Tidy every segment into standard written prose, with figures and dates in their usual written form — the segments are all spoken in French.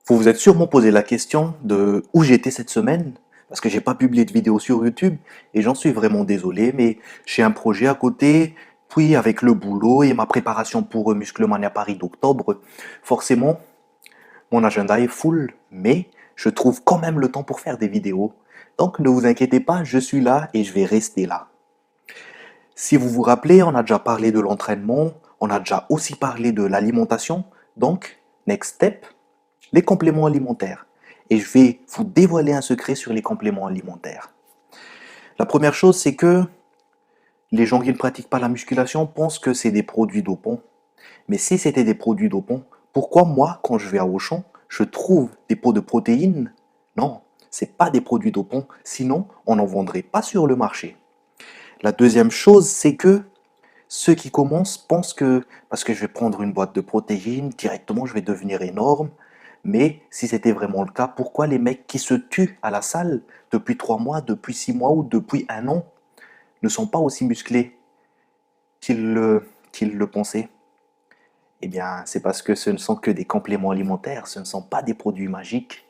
Vous vous êtes sûrement posé la question de où j'étais cette semaine, parce que j'ai pas publié de vidéo sur YouTube, et j'en suis vraiment désolé, mais j'ai un projet à côté, puis avec le boulot et ma préparation pour Musclemania Paris d'octobre, forcément, mon agenda est full, mais je trouve quand même le temps pour faire des vidéos. Donc ne vous inquiétez pas, je suis là et je vais rester là. Si vous vous rappelez, on a déjà parlé de l'entraînement, on a déjà aussi parlé de l'alimentation, donc, next step, les compléments alimentaires. Et je vais vous dévoiler un secret sur les compléments alimentaires. La première chose, c'est que les gens qui ne pratiquent pas la musculation pensent que c'est des produits dopants. Mais si c'était des produits dopants, pourquoi moi, quand je vais à Auchan, je trouve des pots de protéines? Non, c'est pas des produits dopants, sinon on n'en vendrait pas sur le marché. La deuxième chose, c'est que ceux qui commencent pensent que parce que je vais prendre une boîte de protéines, directement je vais devenir énorme. Mais si c'était vraiment le cas, pourquoi les mecs qui se tuent à la salle depuis 3 mois, depuis 6 mois ou depuis un an ne sont pas aussi musclés qu'ils le pensaient? Eh bien, c'est parce que ce ne sont que des compléments alimentaires, ce ne sont pas des produits magiques.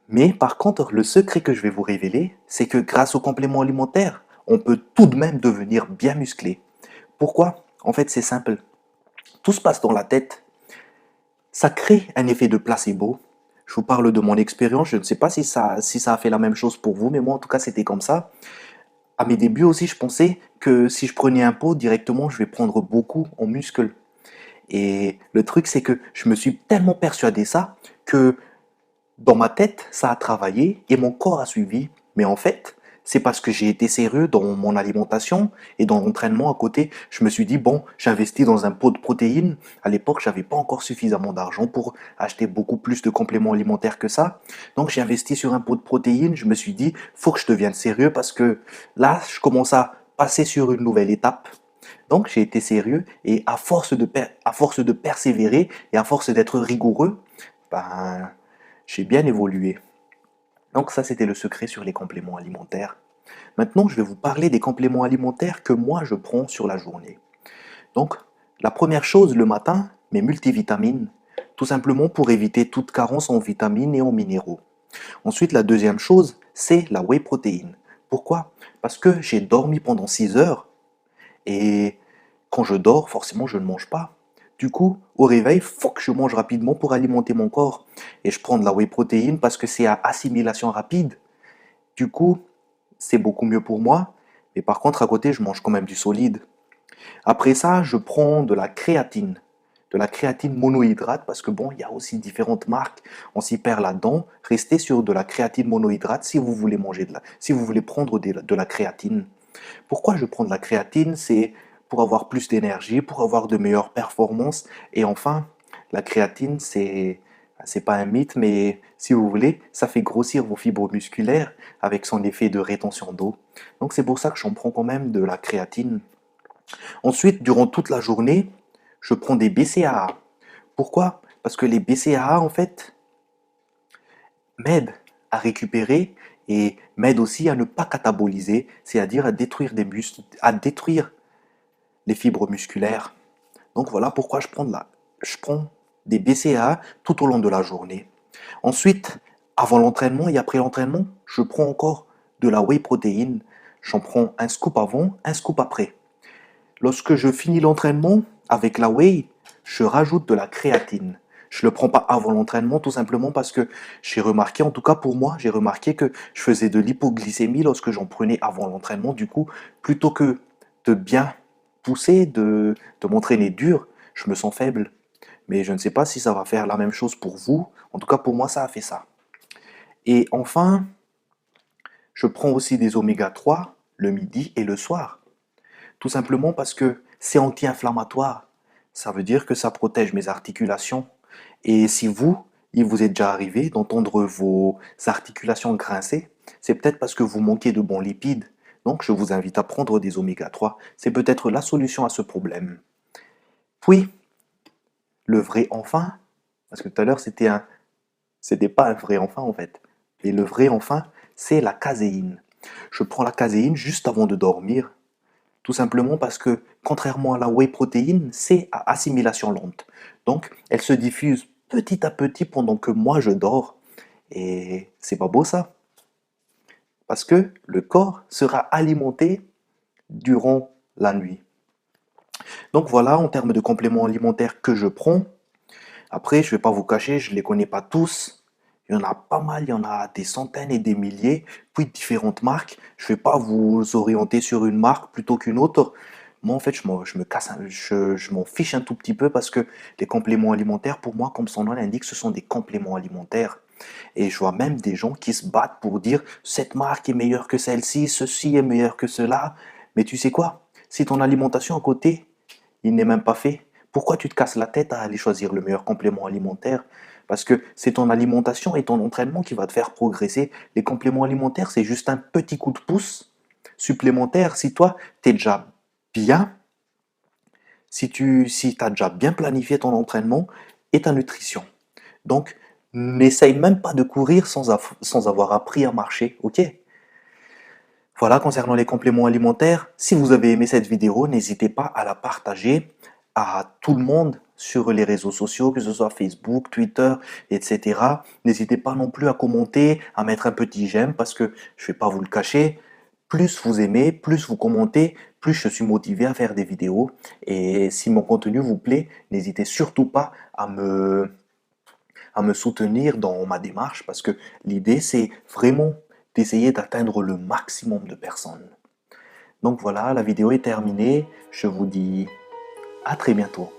Mais par contre, le secret que je vais vous révéler, c'est que grâce aux compléments alimentaires, on peut tout de même devenir bien musclé. Pourquoi? En fait, c'est simple. Tout se passe dans la tête. Ça crée un effet de placebo. Je vous parle de mon expérience. Je ne sais pas si ça a fait la même chose pour vous, mais moi, en tout cas, c'était comme ça. À mes débuts aussi, je pensais que si je prenais un pot, directement, je vais prendre beaucoup en muscle. Et le truc, c'est que je me suis tellement persuadé ça que dans ma tête, ça a travaillé et mon corps a suivi. Mais en fait, c'est parce que j'ai été sérieux dans mon alimentation et dans l'entraînement à côté. Je me suis dit, bon, j'investis dans un pot de protéines. À l'époque, j'avais pas encore suffisamment d'argent pour acheter beaucoup plus de compléments alimentaires que ça. Donc, j'ai investi sur un pot de protéines. Je me suis dit, faut que je devienne sérieux parce que là, je commence à passer sur une nouvelle étape. Donc, j'ai été sérieux et à force de persévérer et à force d'être rigoureux, ben, j'ai bien évolué. Donc ça, c'était le secret sur les compléments alimentaires. Maintenant, je vais vous parler des compléments alimentaires que moi, je prends sur la journée. Donc, la première chose, le matin, mes multivitamines, tout simplement pour éviter toute carence en vitamines et en minéraux. Ensuite, la deuxième chose, c'est la whey protéine. Pourquoi? Parce que j'ai dormi pendant 6 heures et quand je dors, forcément, je ne mange pas. Du coup, au réveil, il faut que je mange rapidement pour alimenter mon corps. Et je prends de la whey protéine parce que c'est à assimilation rapide. Du coup, c'est beaucoup mieux pour moi. Mais par contre, à côté, je mange quand même du solide. Après ça, je prends de la créatine. De la créatine monohydrate parce que bon, il y a aussi différentes marques. On s'y perd là-dedans. Restez sur de la créatine monohydrate si vous voulez si vous voulez prendre de la créatine. Pourquoi je prends de la créatine? C'est pour avoir plus d'énergie, pour avoir de meilleures performances. Et enfin, la créatine, c'est pas un mythe, mais si vous voulez, ça fait grossir vos fibres musculaires avec son effet de rétention d'eau. Donc c'est pour ça que j'en prends quand même de la créatine. Ensuite, durant toute la journée, je prends des BCAA. Pourquoi? Parce que les BCAA, en fait, m'aident à récupérer et m'aident aussi à ne pas cataboliser, c'est-à-dire à détruire des muscles, à détruire les fibres musculaires. Donc voilà pourquoi je prends des BCAA tout au long de la journée. Ensuite, avant l'entraînement et après l'entraînement, je prends encore de la whey protéine. J'en prends un scoop avant, un scoop après. Lorsque je finis l'entraînement avec la whey, je rajoute de la créatine. Je ne le prends pas avant l'entraînement tout simplement parce que j'ai remarqué, en tout cas pour moi, j'ai remarqué que je faisais de l'hypoglycémie lorsque j'en prenais avant l'entraînement. Du coup, plutôt que de bien pousser, de m'entraîner dur, je me sens faible. Mais je ne sais pas si ça va faire la même chose pour vous. En tout cas, pour moi, ça a fait ça. Et enfin, je prends aussi des oméga 3 le midi et le soir. Tout simplement parce que c'est anti-inflammatoire. Ça veut dire que ça protège mes articulations. Et si vous, il vous est déjà arrivé d'entendre vos articulations grincer, c'est peut-être parce que vous manquez de bons lipides. Donc je vous invite à prendre des oméga 3. C'est peut-être la solution à ce problème. Puis, le vrai enfin, parce que tout à l'heure c'était pas un vrai enfin en fait. Et le vrai enfin, c'est la caséine. Je prends la caséine juste avant de dormir. Tout simplement parce que, contrairement à la whey protéine, c'est à assimilation lente. Donc, elle se diffuse petit à petit pendant que moi je dors. Et c'est pas beau ça? Parce que le corps sera alimenté durant la nuit. Donc voilà, en termes de compléments alimentaires que je prends. Après, je vais pas vous cacher, je les connais pas tous. Il y en a pas mal, il y en a des centaines et des milliers, puis différentes marques. Je vais pas vous orienter sur une marque plutôt qu'une autre. Moi, en fait, je me casse, je m'en fiche un tout petit peu parce que les compléments alimentaires, pour moi, comme son nom l'indique, ce sont des compléments alimentaires. Et je vois même des gens qui se battent pour dire cette marque est meilleure que celle-ci, ceci est meilleur que cela. Mais tu sais quoi? Si ton alimentation à côté, il n'est même pas fait, pourquoi tu te casses la tête à aller choisir le meilleur complément alimentaire? Parce que c'est ton alimentation et ton entraînement qui va te faire progresser. Les compléments alimentaires, c'est juste un petit coup de pouce supplémentaire. Si toi, tu es déjà bien, si as déjà bien planifié ton entraînement et ta nutrition. Donc, n'essaye même pas de courir sans avoir appris à marcher, ok? Voilà, concernant les compléments alimentaires, si vous avez aimé cette vidéo, n'hésitez pas à la partager à tout le monde sur les réseaux sociaux, que ce soit Facebook, Twitter, etc. N'hésitez pas non plus à commenter, à mettre un petit j'aime parce que je ne vais pas vous le cacher, plus vous aimez, plus vous commentez, plus je suis motivé à faire des vidéos. Et si mon contenu vous plaît, n'hésitez surtout pas à me soutenir dans ma démarche parce que l'idée c'est vraiment d'essayer d'atteindre le maximum de personnes. Donc voilà, la vidéo est terminée. Je vous dis à très bientôt.